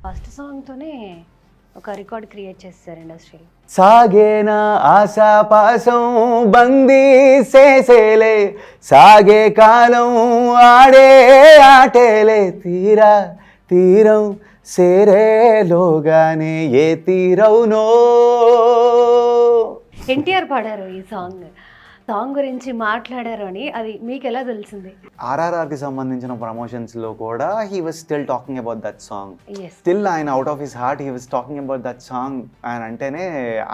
First సాంగ్తోనే ఒక record create చేస్తారు ఇండస్ట్రీలో. సాగేనా ఆశాపాసం బందీ సేసేలే, సాగే కాలం ఆడే ఆటేలే, తీరా తీరం సేరేలోగానే ఏ తీరవునో. ఎన్టీఆర్ పాడారు ఈ సాంగ్ గురించి మాట్లాడారు అని, అది మీకు ఎలా తెలిసింది? ఆర్ఆర్ఆర్కి సంబంధించిన ప్రమోషన్స్లో కూడా he was still talking about that song. Yes. Still ఆయన out of his heart he was talking about that song. ఆయన అంటేనే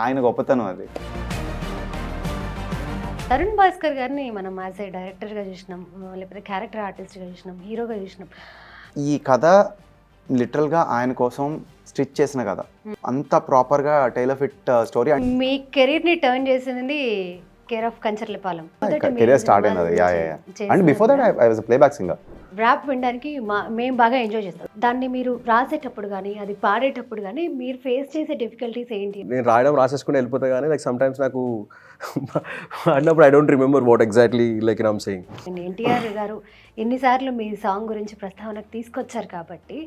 ఆయన గొప్పతనం అది. తరుణ్ భాస్కర్ గారిని మనం యాజ్ ఏ డైరెక్టర్గా చూసినాం, లేకపోతే క్యారెక్టర్ ఆర్టిస్ట్గా చూసినాం, హీరోగా చూసినాం. ఈ కథ లిటరల్గా ఆయన కోసం స్టిచ్ చేసిన కథ, అంత ప్రాపర్గా టైలర్ ఫిట్ స్టోరీ. మీ కెరీర్ని టర్న్ చేసింది care of Kancharapalem. Career start అయింది అది. And before that I was playback singer. Rap వినడానికి మేము బాగా ఎంజాయ్ చేస్తాం. దాన్ని మీరు రాసేటప్పుడు కానీ అది పాడేటప్పుడు కానీ మీరు ఫేస్ చేసే డిఫికల్టీస్ ఏంటి? నేను రాయడం రాసేసుకుని వెళ్ళిపోతా కానీ లైక్ సమ్ టైమ్స్ నాకు అన్నప్పుడు I don't remember what exactly like I'm saying. NTR గారు ఎన్నిసార్లు మీ సాంగ్ గురించి ప్రస్తావనకు తీసుకొచ్చారు కాబట్టి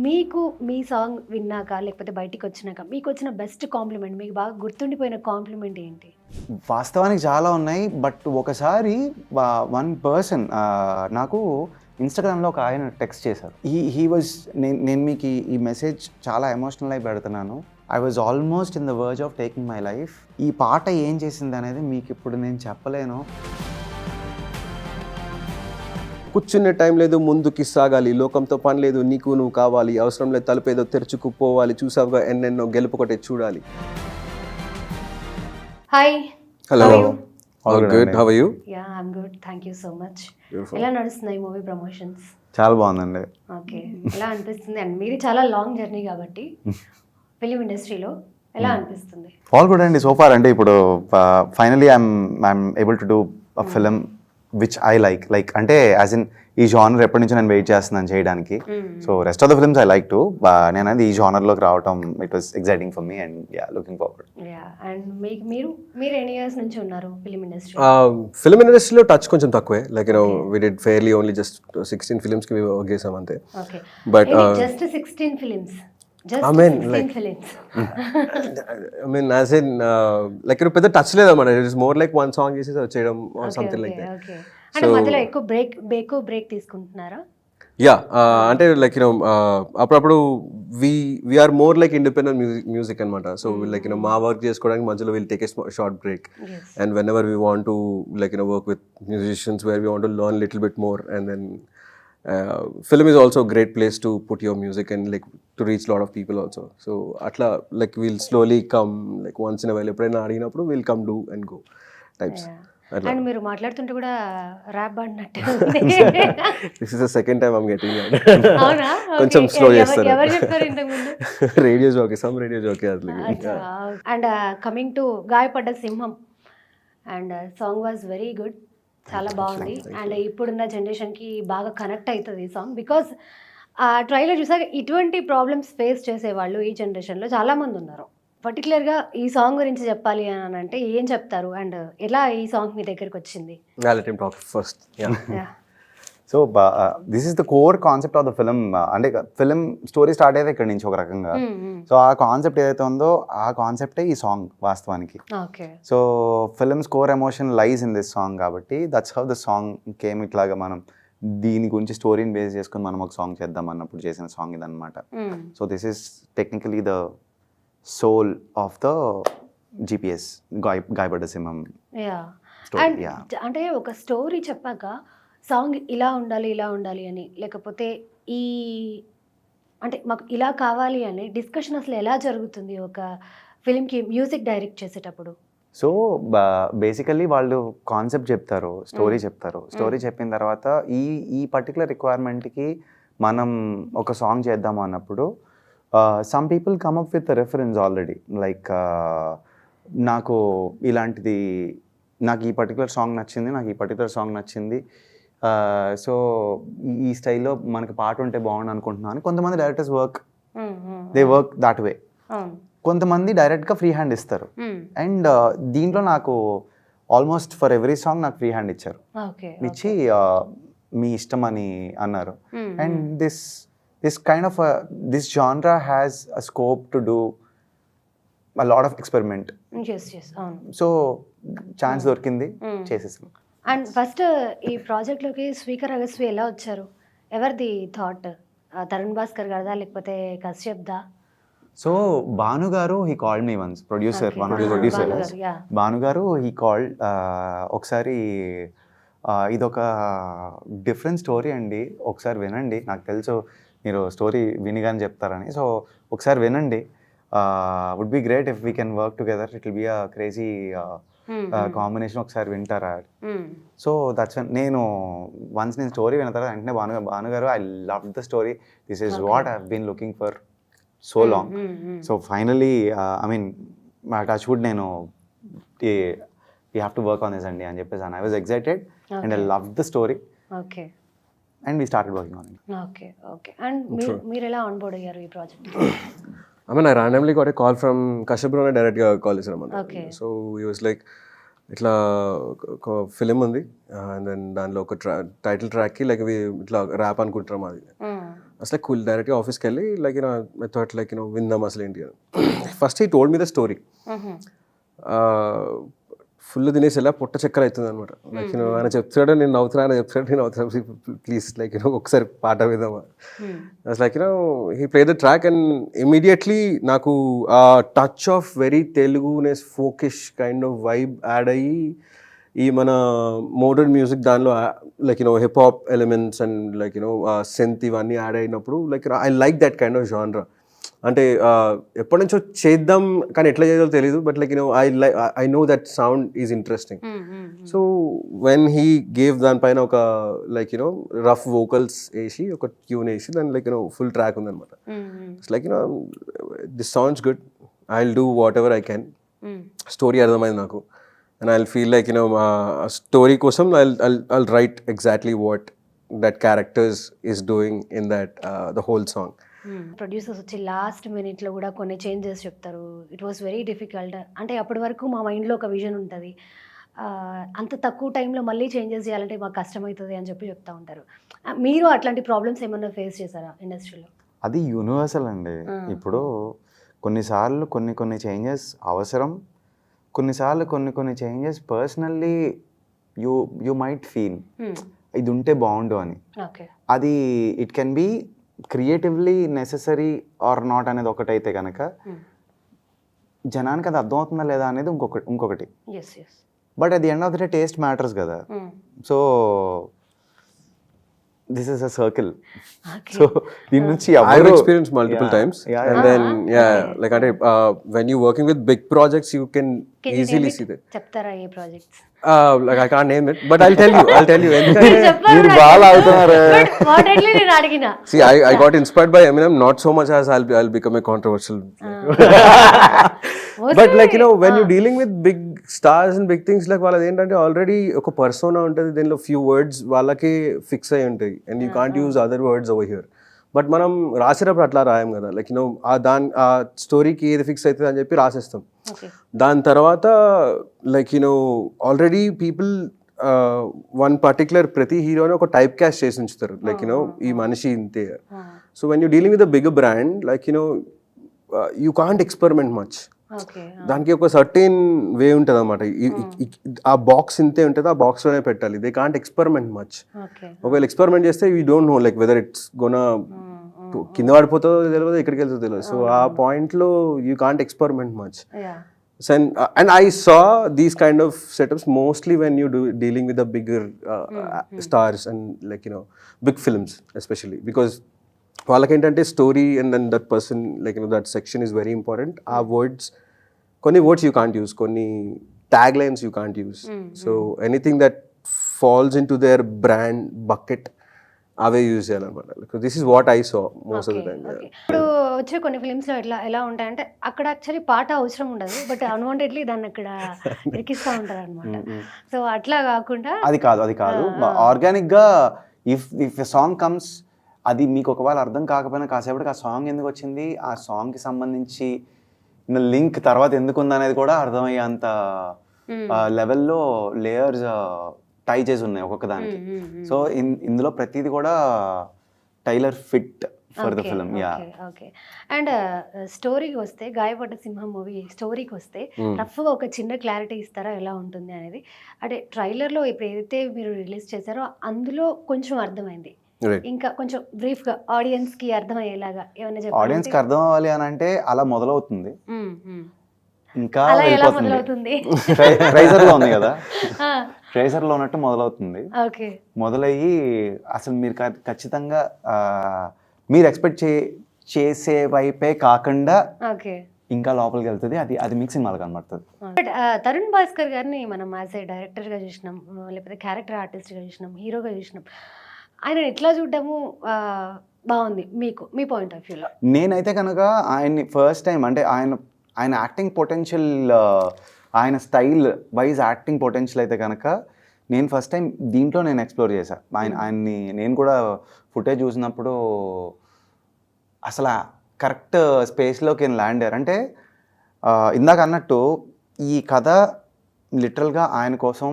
మీకు మీ సాంగ్ విన్నాక లేకపోతే బయటికి వచ్చినాక మీకు వచ్చిన బెస్ట్ కాంప్లిమెంట్, మీకు బాగా గుర్తుండిపోయిన కాంప్లిమెంట్ ఏంటి? వాస్తవానికి చాలా ఉన్నాయి, బట్ ఒకసారి వన్ పర్సన్ నాకు ఇన్స్టాగ్రామ్లో ఒక ఆయన టెక్స్ట్ చేశారు. హీ వాజ్ నేను మీకు ఈ మెసేజ్ చాలా ఎమోషనల్ అయి పెడుతున్నాను. I was almost in the verge of taking my life. ఈ పాట ఏం చేసింది అనేది మీకు ఇప్పుడు నేను చెప్పలేను. కూర్చునే టైం లేదు, ముందుకి సాగాలి, లోకంతో పని లేదు, నీకు నువ్వు కావాలి, అవసరం లేదు తలుపేదో తెరుచుకుపోవాలి, చూసావుగా ఎన్నెన్నో గెలుపుకొట్టే చూడాలి. Hi, hello, all good, how are you? Ya I am good, thank you so much. ఎలా నడుస్తున్నాయి మూవీ ప్రమోషన్స్? చాలా బాగుందండి. ఓకే, ఎలా అనిపిస్తుంది? అండ్ మీరు చాలా లాంగ్ జర్నీ కాబట్టి ఫిలిం ఇండస్ట్రీలో ఎలా అనిపిస్తుంది? ఆల్ గుడ్ అండి సో ఫార్. అంటే ఇప్పుడు finally I'm able to do a film which I like అంటే యాజ్ ఇన్ ఈ జానర్ ఎప్పటి నుంచో నేను వెయిట్ చేస్తున్నాను చేయడానికి. So rest of the films I like to, నేను అనేది ఈ జానర్లోకి రావటం it was exciting for me and yeah looking forward. Yeah, and మీరు ఎన్ని ఇయర్స్ నుంచి ఉన్నారు ఫిలిం ఇండస్ట్రీ? ఫిల్మ్ ఇండస్ట్రీలో టచ్ కొంచెం తక్కువే, like you know we did fairly only just 16 ఫిల్మ్స్కి వర్క్ చేసాం అంతే. Okay, but just 16 films? I mean, like, I mean, as in, like, పెద్ద టచ్ లేదన్నమాట. It is more like one song చేసి వచ్చేయడం or something like that. Okay, అంటే మధ్యలో ఎక్కువ బ్రేక్ తీసుకుంటున్నారా? యా, అంటే లైక్ యూనో అప్పుడప్పుడు we are more like independent music అనమాట. సో లైక్ యూనో మా వర్క్ చేసుకోవడానికి మధ్యలో will take a short break, and whenever we want to like you know work with musicians where we want to learn little bit more, and then film is also a great place to put your music and like to reach a lot of people also. So atla like we'll slowly come like once in a while eppudena adiginappudu we'll come do and go types. And మీరు మాట్లాడుతుంటే కూడా rap పాడినట్టే ఉంది. This is the second time I'm getting that. అవునా? కొంచెం slow చేస్తారు. ఎవరు చెప్పారు ఇంతకు ముందు? రేడియో జోకే, సమ్ రేడియో జోకే అది. అండ్ కమింగ్ టు గాయపడ్డ సింహం, and song was very good, చాలా బాగుంది. అండ్ ఇప్పుడున్న జనరేషన్కి బాగా కనెక్ట్ అవుతుంది ఈ సాంగ్, బికాస్ ఆ ట్రైలర్ చూసాక ఇటువంటి ప్రాబ్లమ్స్ ఫేస్ చేసేవాళ్ళు ఈ జనరేషన్లో చాలామంది ఉన్నారు. పర్టికులర్గా ఈ సాంగ్ గురించి చెప్పాలి అని అంటే ఏం చెప్తారు, అండ్ ఎలా ఈ సాంగ్ మీ దగ్గరికి వచ్చింది? Let him talk first. Yeah. So this is the core concept of the film. అంటే ఫిలిం స్టోరీ స్టార్ట్ అయ్యేది ఇక్కడ నుంచి ఒక రకంగా. సో ఆ కాన్సెప్ట్ ఏదైతే ఉందో ఆ కాన్సెప్టే ఈ సాంగ్ వాస్తవానికి. So film score emotion lies in this song కాబట్టి that's how the song came. ఇట్లాగా మనం దీని గురించి స్టోరీని బేస్ చేసుకుని మనం ఒక సాంగ్ చేద్దాం అన్నప్పుడు చేసిన సాంగ్ ఇదన్నమాట. So this is technically the soul of the GPS గాయపడ్డ సింహం స్టోరీ. అంటే ఒక స్టోరీ చెప్పాక సాంగ్ ఇలా ఉండాలి అని, లేకపోతే ఈ అంటే మాకు ఇలా కావాలి అని డిస్కషన్ అసలు ఎలా జరుగుతుంది ఒక ఫిల్మ్కి మ్యూజిక్ డైరెక్ట్ చేసేటప్పుడు? సో బేసికల్లీ వాళ్ళు కాన్సెప్ట్ చెప్తారు, స్టోరీ చెప్తారు. స్టోరీ చెప్పిన తర్వాత ఈ పర్టికులర్ రిక్వైర్మెంట్కి మనం ఒక సాంగ్ చేద్దాము అన్నప్పుడు some people come up with reference already. Like నాకు ఇలాంటిది, నాకు ఈ పర్టికులర్ సాంగ్ నచ్చింది, సో ఈ స్టైల్లో మనకి పాట ఉంటే బాగుండు అనుకుంటున్నాను. కొంతమంది directors they work that way. కొంతమంది డైరెక్ట్గా ఫ్రీ హ్యాండ్ ఇస్తారు. అండ్ దీంట్లో నాకు ఆల్మోస్ట్ ఫర్ ఎవ్రీ సాంగ్ నాకు ఫ్రీ హ్యాండ్ ఇచ్చారు. ఇచ్చి మీ ఇష్టం అని అన్నారు. And this genre has a scope to do a lot of experiment. Yes అవును. సో ఛాన్స్ దొరికింది, చేసేసాం. అండ్ ఫస్ట్ ఈ ప్రాజెక్ట్లోకి స్పీకర్ అగస్వి ఎలా వచ్చారు? ఎవరిది థాట్? తరుణ్ భాస్కర్ గారిదా లేకపోతే కశ్యప్దా? సో భాను గారు he called me once, producer, one of producer Bhanu గారు హీ కాల్డ్ ఒకసారి ఇదొక డిఫరెంట్ స్టోరీ అండి, ఒకసారి వినండి, నాకు తెలుసు మీరు స్టోరీ వినిగానే చెప్తారని, సో ఒకసారి వినండి, would be great if we can work together, it will be a crazy combination, ఒకసారి వింటారా? సో దట్స్ నేను వన్స్ నేను స్టోరీ విన్న తర్వాత వెంటనే Bhanu garu I love the story, this is what I have been looking for so long, so finally I mean మా touch would నేను you have to work on this అండి అని చెప్పేసి I was excited and I love the story okay and we started working on it. Okay okay and మీరు ఎలా onboard అయ్యారు ఈ project? I mean, I randomly got a call from Kashyap Bro direct call చేసామన్నమాట. Okay. So he was like, ఇట్లా ఒక film ఉంది and then దానిలో ఒక టైటిల్ ట్రాక్కి లైక్ ఇట్లా ర్యాప్ అనుకుంటున్నాం అది. అసలు కూల్ డైరెక్ట్గా ఆఫీస్కి వెళ్ళి లైక్ ఐ థాట్ లైక్ విందాం అసలు ఏంటి అని. First he told me the story. Full తినేసి ఎలా పొట్ట చక్కర అవుతుంది అనమాట. లైక్ ఆయన చెప్తాడు, నేను నవ్వుతున్నా, ఆయన చెప్తాడు, నేను నవ్వుతాను, ప్లీజ్ లైక్ ఒకసారి పాట విందామా. Like he play the track and immediately నాకు ఆ టచ్ ఆఫ్ వెరీ తెలుగునెస్ folkish kind of vibe add అయ్యి ఈ మన మోడర్న్ మ్యూజిక్ దానిలో like hip hop elements and like synth ఇవన్నీ యాడ్ అయినప్పుడు like I like that kind of జానరా. అంటే ఎప్పటి నుంచో చేద్దాం కానీ ఎట్లా చేయాలో తెలియదు, but like I know that sound is interesting. So when he gave దానిపైన ఒక లైక్ రఫ్ వోకల్స్ వేసి ఒక ట్యూన్ వేసి దాని లైక్ ఫుల్ ట్రాక్ ఉందన్నమాట. Like this sounds good, I will do whatever I can. Story అర్థమైంది నాకు and I will feel like story కోసం I write exactly what that characters is doing in that the whole song. Producers వచ్చి last మినిట్లో కూడా కొన్ని changes చెప్తారు. It was very difficult. అంటే అప్పటి వరకు మా మైండ్లో ఒక విజన్ ఉంటుంది, అంత తక్కువ టైంలో మళ్ళీ చేంజెస్ చేయాలంటే మాకు కష్టమవుతుంది అని చెప్పి చెప్తూ ఉంటారు. మీరు అట్లాంటి ప్రాబ్లమ్స్ ఏమన్నా ఫేస్ చేశారా ఇండస్ట్రీలో? అది యూనివర్సల్ అండి. ఇప్పుడు కొన్నిసార్లు కొన్ని చేంజెస్ అవసరం, కొన్నిసార్లు కొన్ని changes personally you might feel ఇది ఉంటే బాగుండు అని. అది it can be creatively necessary or not అనేది ఒకటైతే కనుక జనానికి అది అర్థమవుతుందా లేదా అనేది ఇంకొకటి. But at the end of the day taste matters కదా. So this is a circle. సో దీని నుంచి I have experienced multiple times. And then like when you working with big projects you can easily see that. చెప్తారా ఏ projects? Like I can't name it, but I'll tell you. మీరు బాగా అవుతున్నారు. నేను అడిగిన. See, I got inspired by Eminem, not so much as I'll become a controversial. But like when you're dealing with big stars and big things, like వాళ్ళది ఏంటంటే already ఒక persona ఉంటుంది, దీనిలో ఫ్యూ వర్డ్స్ వాళ్ళకి ఫిక్స్ అయి ఉంటాయి and you can't use other words over here. But మనం రాసేటప్పుడు అట్లా రాయం కదా, లైక్ ఆ స్టోరీకి ఏది ఫిక్స్ అవుతుంది అని చెప్పి రాసేస్తాం. దాని తర్వాత like already people one particular ప్రతి హీరోని ఒక టైప్ క్యాస్ట్ చేసి ఉంచుతారు, లైక్ ఈ మనిషి ఇంతే. So when you dealing with a big brand like you can't experiment much. దానికి ఒక సర్టెన్ వే ఉంటుంది అనమాట. ఆ బాక్స్ ఇంతే ఉంటుంది, ఆ బాక్స్లోనే పెట్టాలి. They can't experiment much. ఒకవేళ ఎక్స్పెరిమెంట్ చేస్తే we don't know like whether it's gonna కింద పడిపోతుందో తెలియదు, ఎక్కడికి వెళ్తుందో తెలియదు. సో ఆ పాయింట్లో you can't experiment much. And I saw these kind of setups mostly when you do dealing with the bigger stars and like big films especially, because వాళ్ళకి ఏంటంటే story and then that person like that section is very important. ఆ words కొన్ని words you can't use, కొన్ని tag lines you can't use. So anything that falls into their brand bucket అవే use చేయాలన్నమాట. This is what I saw most of the time. ఇప్పుడు వచ్చే కొన్ని ఫిలిమ్స్లో ఎలా ఉంటాయంటే అక్కడ యాక్చువల్లీ పాట అవసరం ఉండదు, బట్ అన్వాంటెడ్లీ దాన్ని అక్కడ ఎక్కిస్తూ ఉంటారు అనమాట. సో అట్లా కాకుండా అది కాదు ఆర్గానిక్గా ఇఫ్ ఎ సాంగ్ కమ్స్, అది మీకు ఒకవేళ అర్థం కాకపోయినా కాసేపటికి ఆ సాంగ్ ఎందుకు వచ్చింది, ఆ సాంగ్కి సంబంధించి లింక్ తర్వాత ఎందుకు ఉందనేది కూడా అర్థమయ్యేంత లెవెల్లో లేయర్స్ టై చేసి ఉన్నాయి ఒక్కొక్క దానికి. సో ఇందులో ప్రతిదీ కూడా tailor fit for the film. Ya, okay. And స్టోరీకి వస్తే, గాయపడ్డ సింహం మూవీ స్టోరీకి వస్తే రఫ్గా ఒక చిన్న క్లారిటీ ఇస్తారా ఎలా ఉంటుంది అనేది? అంటే ట్రైలర్లో ఇప్పుడు ఏదైతే మీరు రిలీజ్ చేశారో అందులో కొంచెం అర్థమైంది, రైట్. ఇంకా కొంచెం బ్రీఫ్గా ఆడియన్స్కి అర్థమయ్యేలాగా ఏమైనా చెప్పాలి? ఆడియన్స్కి అర్థం అవ్వాలి అని అంటే అలా మొదలవుతుంది, ఇంకా అలా ఎలా వెళ్ళిపోతుంది. మొదలవుతుంది? ట్రైజర్లో ఉంది కదా, ట్రైజర్లో ఉన్నట్టు మొదలవుతుంది. ఓకే. మొదలయ్యి అసలు మీరు ఖచ్చితంగా మీరు ఎక్స్పెక్ట్ చేసే వైపే కాకుండా ఓకే. ఇంకా లోపలికి వెళ్తుంది. అది మీకు సినిమాలో కనబడుతుంది. బట్ తరుణ్ భాస్కర్ గారిని మనం యాజ్ ఏ డైరెక్టర్గా చూసినాం, లేకపోతే క్యారెక్టర్ ఆర్టిస్ట్గా చూసినాం, హీరోగా చూసినాం. ఆయన ఎట్లా చూడటము బాగుంది మీకు, మీ పాయింట్ ఆఫ్ వ్యూలో? నేనైతే కనుక ఆయన్ని ఫస్ట్ టైం అంటే ఆయన యాక్టింగ్ పొటెన్షియల్, ఆయన స్టైల్ వైజ్ యాక్టింగ్ పొటెన్షియల్ అయితే కనుక నేను ఫస్ట్ టైం దీంట్లో నేను ఎక్స్ప్లోర్ చేశాను. ఆయన్ని నేను కూడా ఫుటేజ్ చూసినప్పుడు అసలు కరెక్ట్ స్పేస్లోకి ల్యాండ్ అయ్యారు. అంటే ఇందాక అన్నట్టు ఈ కథ లిటరల్గా ఆయన కోసం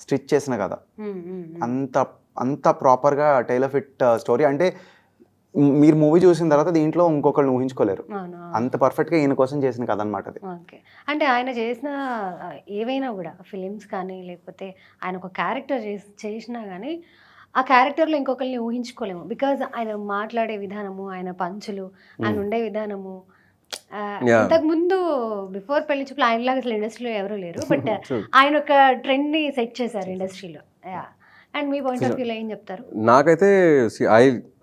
స్టిచ్ చేసిన కథ. అంత ప్రాపర్గా టైలర్ ఫిట్ స్టోరీ. అంటే మీరు మూవీ చూసిన తర్వాత దీంట్లో ఇంకొకరిని ఊహించుకోలేరు, అంత పర్ఫెక్ట్గా ఈయన కోసం చేసిన కథ అనమాట అది. ఓకే. అంటే ఆయన చేసిన ఏవైనా కూడా ఫిలిమ్స్ కానీ, లేకపోతే ఆయన ఒక క్యారెక్టర్ చేసినా కానీ ఆ క్యారెక్టర్లో ఇంకొకరిని ఊహించుకోలేము. బికాజ్ ఆయన మాట్లాడే విధానము, ఆయన పంచులు, ఆయన ఉండే విధానము. ఇంతకుముందు బిఫోర్ పెళ్లి చూపులు ఆయనలాగా అసలు ఇండస్ట్రీలో ఎవరూ లేరు. బట్ ఆయన ఒక ట్రెండ్ని సెట్ చేశారు ఇండస్ట్రీలో. అండ్ మీ పాయింట్ ఆఫ్ వ్యూలో ఏం చెప్తారు? నాకైతే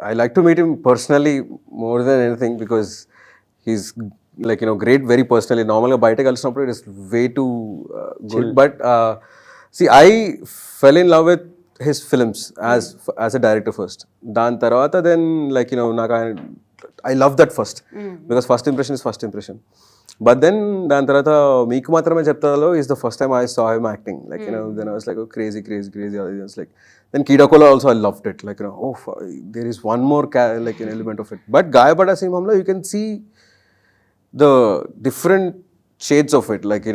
I like to meet him personally more than anything, because he's like great very personally. నార్మల్గా బయట కలిసినప్పుడు it is way too good, but I fell in love with his films as a director first. దాని తర్వాత then like నాకు I love that first, because first impression is first impression. But then దాని తర్వాత మీకు మాత్రమే చెప్తాలో is the first time I saw him acting. Like then I was like crazy like then కీడాకోలో also I loved it. Like there is one more like an element of it. But గాయపడ్డ సింహంలో you can see the different shades of it, like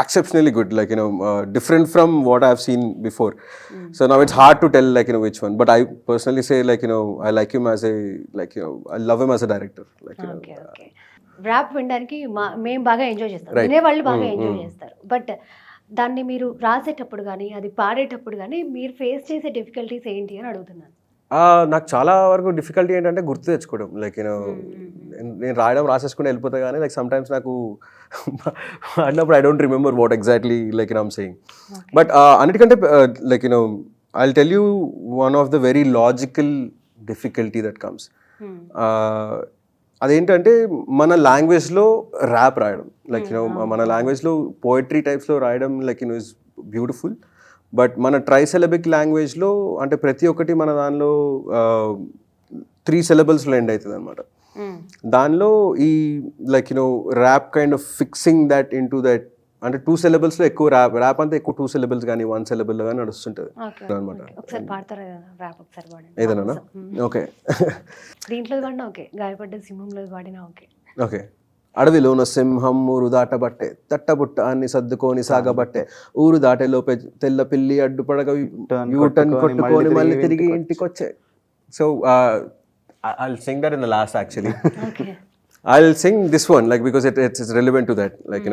exceptionally good, like different from what I've seen before. So now it's hard to tell like which one, but I personally say like I like him as a I love him as a director, like okay. Rap వినడానికి మేము బాగా enjoy చేస్తాం, వినేవాళ్ళు బాగా enjoy చేస్తారు. But దాన్ని మీరు రాసేటప్పుడు కానీ, అది పాడేటప్పుడు కానీ మీరు ఫేస్ చేసే డిఫికల్టీస్ ఏంటి అని అడుగుతున్నాను. నాకు చాలా వరకు డిఫికల్టీ ఏంటంటే గుర్తు తెచ్చుకోవడం. లైక్ నేను రాసేసుకుని వెళ్ళిపోతా, కానీ లైక్ సమ్ టైమ్స్ నాకు అన్నప్పుడు I don't remember what exactly like I'm saying. But అన్నిటికంటే like I will tell you one of the very logical difficulty that comes. అదేంటంటే మన లాంగ్వేజ్లో ర్యాప్ రాయడం, లైక్ మన లాంగ్వేజ్లో పోయిటరీ టైప్స్లో రాయడం లైక్ ఇస్ బ్యూటిఫుల్. బట్ మన ట్రైసెలబిక్ లాంగ్వేజ్లో అంటే ప్రతి ఒక్కటి మన దానిలో 3 syllablesలో ఎండ్ అవుతుంది అనమాట. దానిలో ఈ like rap kind of fixing that into that, అంటే 2 syllablesలో ఎక్కువ ర్యాప్ అంతా ఎక్కువ 2 syllables కానీ 1 syllable కానీ నడుస్తుంటుంది అనమాట. ఏదైనా ఓకే, దీంట్లో పాడినా ఓకే, గాయపడ్డ సింహంలో పాడినా ఓకే. ఓకే. అడవిలోన సింహం ఊరు దాటబట్టే, తట్టబుట్ట అన్ని సర్దుకొని సాగబట్టే, ఊరు దాటేలోపే తెల్ల పిల్లి అడ్డుపడగ యూటర్న్ కొట్టుకొని మళ్ళీ తిరిగి ఇంటికి వచ్చే. So I'll sing that in the last actually. Okay. I'll sing this one like because it's relevant to that, like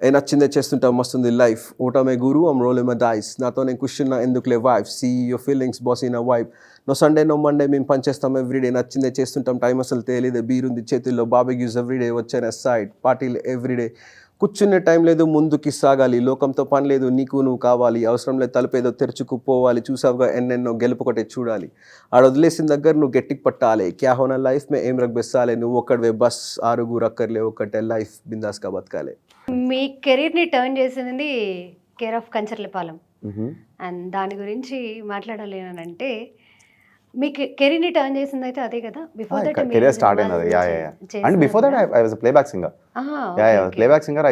ఏ నచ్చిందే చేస్తుంటా మస్తుంది లైఫ్, ఓటమే గురు ఐమ్ రోలింగ్ మై డైస్, నాతో నేను కూర్చున్నా ఎందుకులే vibe, see your feelings boss in a vibe, no Sunday no Monday మేము పనిచేస్తాం ఎవ్రీడే, నచ్చిందే చేస్తుంటాం టైం అసలు తేలిదే, బీరుంది చేతుల్లో బాబెక్యూస్ ఎవ్రీడే, వచ్చాను సైడ్ పార్టీలు ఎవ్రీడే, కూర్చునే టైం లేదు ముందుకి సాగాలి, లోకంతో పని లేదు నీకు నువ్వు కావాలి, అవసరం లేదు తలుపేదో తెరుచుకుపోవాలి, చూసావుగా ఎన్నెన్నో గెలుపుకొటే చూడాలి, ఆడ వదిలేసిన దగ్గర నువ్వు గట్టికి పట్టాలి, క్యా హోనా లైఫ్ మే ఏం రగ్బెస్సాలే, నువ్వు ఒక్కడివే బస్ ఆరుగురు అక్కర్లే ఒక్కటే లైఫ్ బిందాస్గా బతకాలి. మీ కెరీర్ని టర్న్ చేసింది కేర్ ఆఫ్ కంచర్లపాలెం, అండ్ దాని గురించి మాట్లాడాలి అని అంటే మీ కెరీర్ని టర్న్ చేసింది అయితే అదే కదా. బిఫోర్ దట్ కెరీర్ స్టార్ట్ అయింది. And before that I was a playback singer. Playback singer.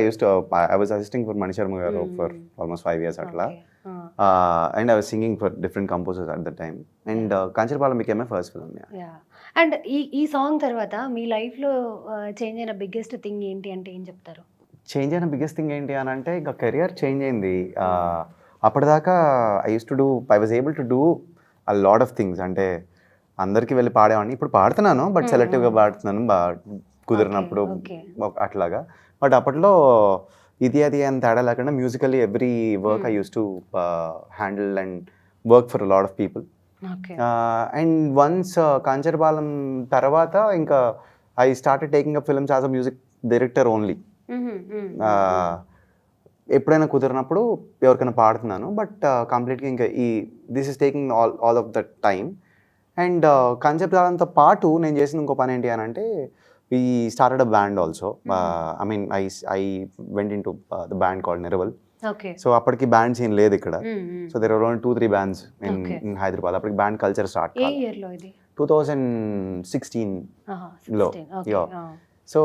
I was assisting for Mani Sharma garu for almost 5 years atla. And I was singing for different composers at that time. And Kancharapalam became my first film. Yeah. And ఈ song తర్వాత మీ లైఫ్లో change అయిన biggest thing ఏంటి అంటే ఏం చెప్తారు? Change అయిన biggest thing ఏంటి అని అంటే ఇంకా కెరియర్ చేంజ్ అయింది. అప్పటిదాకా I was able to do ఆ లాట్ ఆఫ్ థింగ్స్. అంటే అందరికీ వెళ్ళి పాడేవాడిని, ఇప్పుడు పాడుతున్నాను బట్ సెలెక్టివ్గా పాడుతున్నాను, కుదిరినప్పుడు okay. అట్లాగా. బట్ అప్పట్లో ఇది అది అని తేడా లేకుండా musically every work I used to handle and work for lot of people. Okay. And once Kancharapalem తర్వాత ఇంకా I started taking up films as a music director only. ఎప్పుడైనా కుదిరినప్పుడు ఎవరికైనా పాడుతున్నాను, బట్ కంప్లీట్గా ఇంకా this is taking all of the time. And కాంచరపాలెంతో పాటు నేను చేసిన ఇంకో పని ఏంటి అని అంటే, we started a band also. I mean, I went into the band called Niraval. Okay. So అప్పటికి బ్యాండ్ సీన్ లేదు ఇక్కడ. So there are only 2-3 bands in Okay. in Hyderabad. అప్పటికి బ్యాండ్ కల్చర్ స్టార్ట్ ఏ కాలేదు. ఇయర్లో ఇది? 2016 లో. 16. Okay. Yeah. So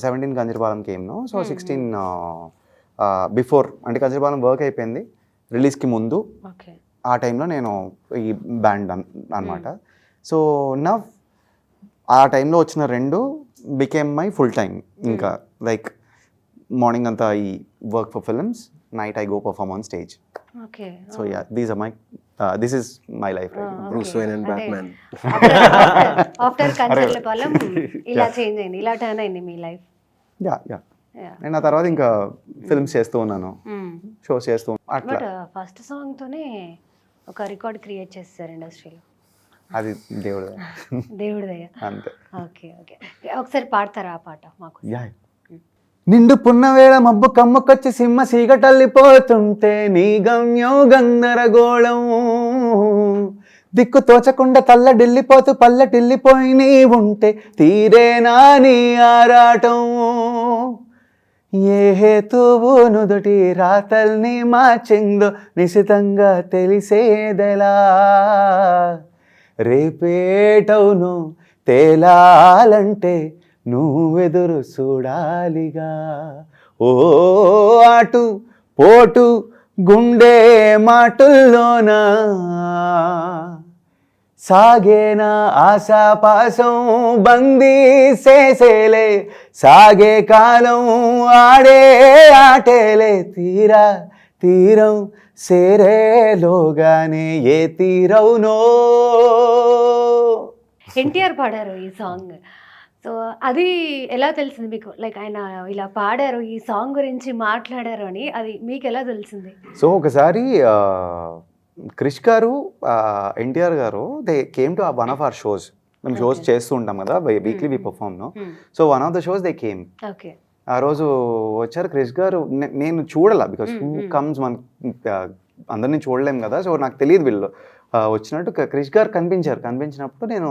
17 Kancharapalem came no. So 16 before అంటే కంచరపాలెం వర్క్ అయిపోయింది రిలీజ్కి ముందు. ఓకే. ఆ టైంలో నేను ఈ బ్యాండ్ అనమాట. సో నవ్ ఆ టైంలో వచ్చిన 2 బికేమ్ మై ఫుల్ టైమ్. ఇంకా లైక్ మార్నింగ్ అంతా ఈ work for films, night I go perform on stage. Okay. So yeah, this is my life right now. Bruce Wayne and Batman. After Kancharapalem ఇలా change అయింది, ఇలా turn అయింది మీ life. Yeah yeah. నేను ఆ తర్వాత ఇంకా ఫిల్మ్స్ చేస్తూ ఉన్నాను, షోస్ చేస్తూ అట్లా. బట్ ఫస్ట్ సాంగ్తోనే ఒక రికార్డ్ క్రియేట్ చేస్తారు ఇండస్ట్రీలో. అది దేవుడు దేవుడి దయ. అంతే. ఓకే. ఓకే. ఒకసారి పాడతారా ఆ పాట మాకు? యా. నిండు పున్నవేళ మబ్బు కమ్ముకొచ్చి సింహ సీగటల్లిపోతుంటే నీ గమ్యం గందరగోళం, దిక్కు తోచకుండా తల్లడిల్లిపోతూ పల్లటిల్లిపోయి నీ ఉంటే తీరేనా నీ ఆరాటం, ఏ హేతువు నుదుటి రాతల్ని మార్చిందో నిశితంగా తెలిసేదెలా, రేపేటవును తేలాలంటే నువ్వెదురు చూడాలిగా, ఓ అటు పోటు గుండె మాటుల్లోనా సాగేనా ఆశాపాసం బందీ చేసేలే, సాగే కాలం ఆడే ఆటేలే, తీరం సేరేలోగానే ఏ తీరవునో. ఎన్టీఆర్ పాడారు ఈ సాంగ్. సో అది ఎలా తెలిసింది మీకు? లైక్ ఆయన ఇలా పాడారు, ఈ సాంగ్ గురించి మాట్లాడారు అని అది మీకు ఎలా తెలిసింది? సో ఒకసారి Krish garu, NTR garu, they came to one of our shows. మేము షోస్ చేస్తూ ఉంటాం కదా, weekly we perform no. So one of the shows they came. Okay. ఆ రోజు వచ్చారు క్రిష్ గారు. నేను చూడాల, బికాస్ హూ కమ్స్, మన అందరినీ చూడలేం కదా. సో నాకు తెలియదు వీళ్ళు వచ్చినట్టు. క్రిష్ గారు కనిపించినప్పుడు నేను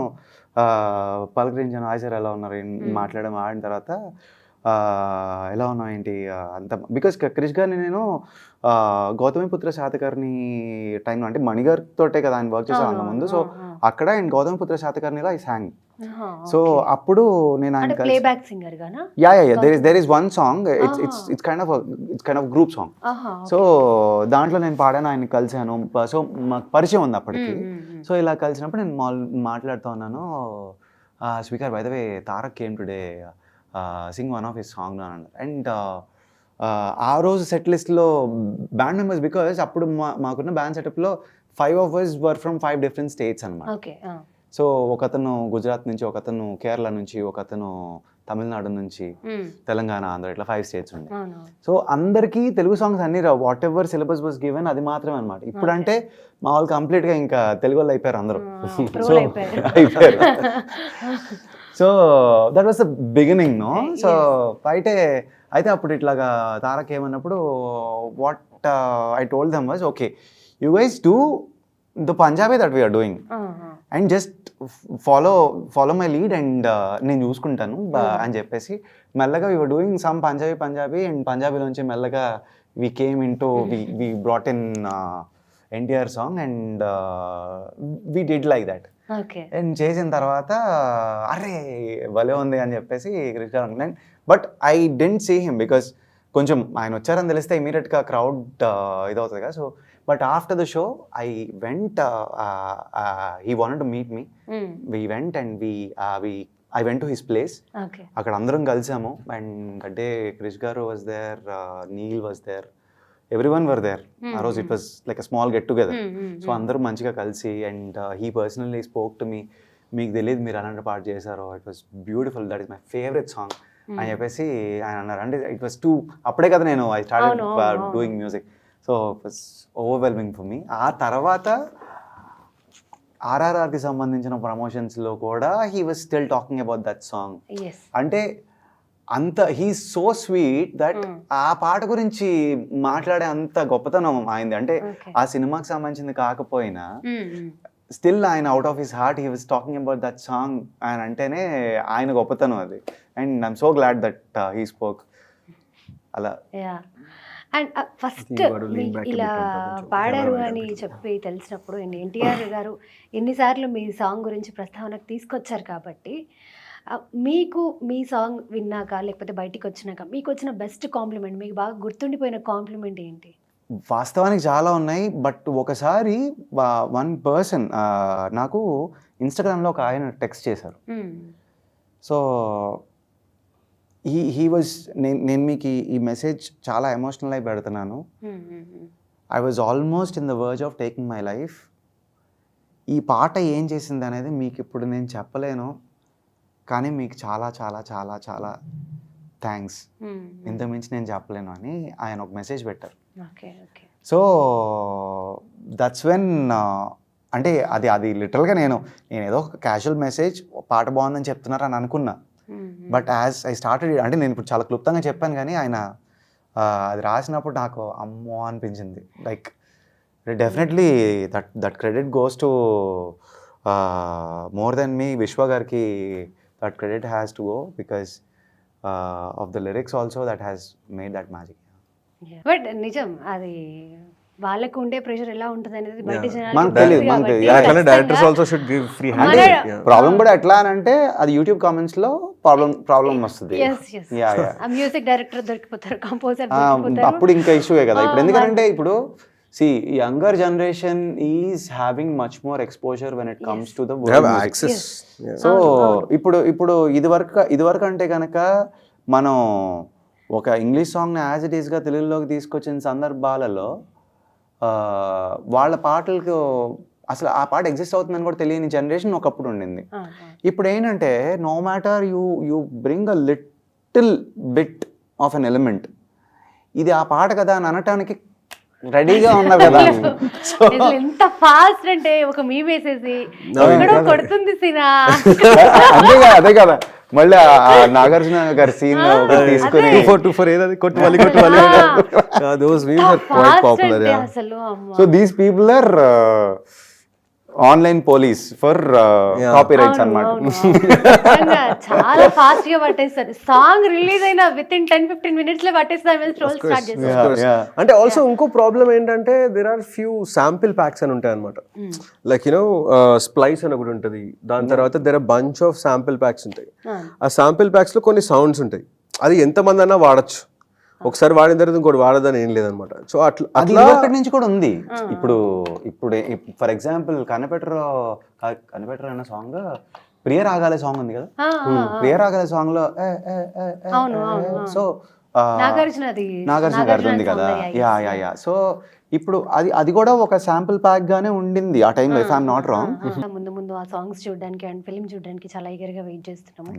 పలకరించాను, హాయ్ సార్ ఎలా ఉన్నారు, ఆడిన తర్వాత ఎలా ఉన్నావు ఏంటి అంత. బికాస్ క్రిష్ గారిని నేను గౌతమిపుత్ర శాతకర్ణి టైంలో, అంటే మణిగారితోటే కదా ఆయన వర్క్ చేశాను అంత ముందు. సో అక్కడ అండ్ గౌతమిపుత్ర శాతకర్ణిలో ఐ సాంగ్. సో అప్పుడు నేను ఆయన ప్లేబ్యాక్ సింగర్ గానా? Yeah, there is one song, it's kind of group song. So దాంట్లో నేను పాడాను, ఆయన కలిసాను. సో మాకు పరిచయం ఉంది అప్పటికి. సో ఇలా కలిసినప్పుడు నేను మాట్లాడుతూ ఉన్నాను, speaker by the way Tarak came today sing one of his song అన్నాడు. అండ్ ఆ రోజు సెట్ లిస్ట్లో బ్యాండ్ మెంబర్స్, బికాస్ అప్పుడు మాకున్న బ్యాండ్ సెటప్లో 5 of us were from 5 different states అనమాట. ఓకే. సో ఒకతను గుజరాత్ నుంచి, ఒకతను కేరళ నుంచి, ఒకతను తమిళనాడు నుంచి, తెలంగాణ, ఆంధ్ర, ఇట్లా 5 states ఉండే. సో అందరికీ తెలుగు సాంగ్స్ అన్ని రావు. Whatever syllabus was given అది మాత్రమే అనమాట. ఇప్పుడు అంటే మా వాళ్ళు కంప్లీట్గా ఇంకా తెలుగు వాళ్ళు అయిపోయారు అందరూ. సో అయిపోయారు. So that was the beginning no. So అయితే అప్పుడు ఇట్లాగా తారక్ ఏమన్నప్పుడు what I told them was, okay you guys do the Punjabi that we are doing and just follow my lead and నేను చూసుకుంటాను అని చెప్పేసి మెల్లగా we are doing some Punjabi and పంజాబీలోంచి మెల్లగా we came in to we brought in NTR song and we did like that. And చేసిన తర్వాత అరే భలే ఉంది అని చెప్పేసి క్రిష్ గారు అనుకున్నాను. But I didn't see him, because కొంచెం ఆయన వచ్చారని తెలిస్తే ఇమీడియట్గా క్రౌడ్ ఇదవుతుంది కదా. So but after the show I went, he wanted to meet me. We went and I went to his place. అక్కడ అందరం కలిసాము. And that day Krish garu was there, Neel was there, everyone were there. ఆ రోజు it was like a small get together. So అందరూ మంచిగా కలిసి and he personally spoke to me, మీకు తెలియదు మీరు అలాంటి పాట చేశారో, it was beautiful, that is my favourite song అని చెప్పేసి ఆయన అన్నారు. అంటే ఇట్ వాస్ అప్పుడే కదా నేను I started doing music. So it was overwhelming for me. ఆ తర్వాత RRRకి సంబంధించిన ప్రమోషన్స్లో కూడా he was still talking about that song. అంటే అంత హీ సో స్వీట్ దట్ ఆ పాట గురించి మాట్లాడే అంత గొప్పతనం ఆయనది. అంటే ఆ సినిమాకి సంబంధించింది కాకపోయినా స్టిల్ ఆయన out of his heart he was talking about that song. ఆయన అంటేనే ఆయన గొప్పతనం అది. And I'm so glad that he spoke అలా. అండ్ ఫస్ట్ ఇలా పాడారు అని చెప్పి తెలిసినప్పుడు ఎన్టీఆర్ గారు ఎన్నిసార్లు మీ సాంగ్ గురించి ప్రస్తావనకు తీసుకొచ్చారు కాబట్టి మీకు మీ సాంగ్ విన్నాక లేకపోతే బయటికి వచ్చినాక మీకు వచ్చిన బెస్ట్ కాంప్లిమెంట్, మీకు బాగా గుర్తుండిపోయిన కాంప్లిమెంట్ ఏంటి? వాస్తవానికి చాలా ఉన్నాయి. బట్ ఒకసారి వన్ పర్సన్ నాకు ఇన్స్టాగ్రామ్లో ఒక ఆయన టెక్స్ట్ చేశారు. సో హీ వాజ్ నేను మీకు ఈ మెసేజ్ చాలా ఎమోషనల్ అయి పెడుతున్నాను. I was almost in the verge of taking my life. ఈ పాట ఏం చేసింది అనేది మీకు ఇప్పుడు నేను చెప్పలేను, కానీ మీకు చాలా చాలా చాలా చాలా థ్యాంక్స్, ఇంతకుమించి నేను చెప్పలేను అని ఆయన ఒక మెసేజ్ పెట్టారు. సో దట్స్ వెన్ అంటే అది లిటరల్గా నేను ఏదో ఒక క్యాజువల్ మెసేజ్, పాట బాగుందని చెప్తున్నారు అని అనుకున్నా. బట్ యాజ్ ఐ స్టార్టెడ్, అంటే నేను ఇప్పుడు చాలా క్లుప్తంగా చెప్పాను, కానీ ఆయన అది రాసినప్పుడు నాకు అమ్మో అనిపించింది. Like definitely that credit goes to more than me, Vishwa గారికి that credit has to go because of the lyrics also that has made that magic. But నిజం, అది వాళ్ళకు ఉండే ప్రెషర్ ఎలా ఉంటుంది అనేది బయట directors also should give free hand. Problem కూడా ఎట్లా అని అంటే అది యూట్యూబ్ కామెంట్స్ లో ప్రాబ్లం వస్తుంది. మ్యూజిక్ డైరెక్టర్ దొరికిపోతారు, కంపోజర్ అప్పుడు ఇంకా ఇష్యూయే కదా. ఇప్పుడు ఎందుకంటే ఇప్పుడు younger generation is having much more exposure when it comes to the world music. Access. So ఇప్పుడు ఇదివరకు అంటే కనుక మనం ఒక ఇంగ్లీష్ సాంగ్ని యాజ్ ఇట్ ఈస్గా తెలుగులోకి తీసుకొచ్చిన సందర్భాలలో వాళ్ళ పాటలకు అసలు ఆ పాట ఎగ్జిస్ట్ అవుతుందని కూడా తెలియని జనరేషన్ ఒకప్పుడు ఉండింది. ఇప్పుడు ఏంటంటే no matter you bring a little bit of an element, ఇది ఆ పాట కదా అని అనటానికి రెడీగా ఉన్నా కదా. ఎంత ఫాస్ట్ అంటే ఒక మీమ్ వేసేసి కొడుతుంది సినా. అదే కదా, మళ్ళీ నాగార్జున గారి సీన్ తీసుకుని so these people are online police for copyrights అన్నమాట. చాలా ఫాస్ట్ గా పట్టేస్తారు. సాంగ్ రిలీజ్ అయిన విత్ ఇన్ 10-15 minutes లో పట్టేస్తారు. అంటే ఆల్సో ఇంకో ప్రాబ్లం ఏంటంటే there are few sample packs అని ఉంటాయి అనమాట. లైక్ స్ప్లైస్ అని ఒకటి ఉంటుంది, దాని తర్వాత there are bunch of sample packs ఉంటాయి. ఆ శాంపిల్ ప్యాక్స్ లో కొన్ని సౌండ్స్ ఉంటాయి, అది ఎంతమంది అన్నా వాడచ్చు. ఒకసారి వాడిన తర్వాత ఇంకోటి వాడదని ఏం లేదనమాట. సో అట్లా అక్కడి నుంచి కూడా ఉంది. ఇప్పుడు ఫర్ ఎగ్జాంపుల్ కనిపెట్టరు అన్న సాంగ్, ప్రియరాగాలే సాంగ్ ఉంది కదా, ప్రియరాగాలే సాంగ్ లో సో నాగార్జున గారిది ఉంది కదా. యా సో ఇప్పుడు అది కూడా ఒక శాంపుల్ ప్యాక్ గానే ఉండింది ఆ టైంలో, ఇఫ్ ఐఎమ్ నాట్ రాంగ్. ముందు ఆ సాంగ్స్ చూడడానికి అండ్ ఫిల్మ్ చూడడానికి చాలా ఈగర్గా వెయిట్ చేస్తున్నాము.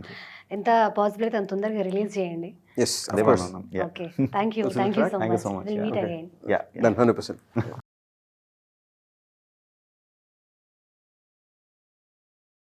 ఎంత పాసిబుల్ అయితే అంత తొందరగా రిలీజ్ చేయండి. Yes, of course. Okay, thank you so much. We'll meet again. Yeah, 100%.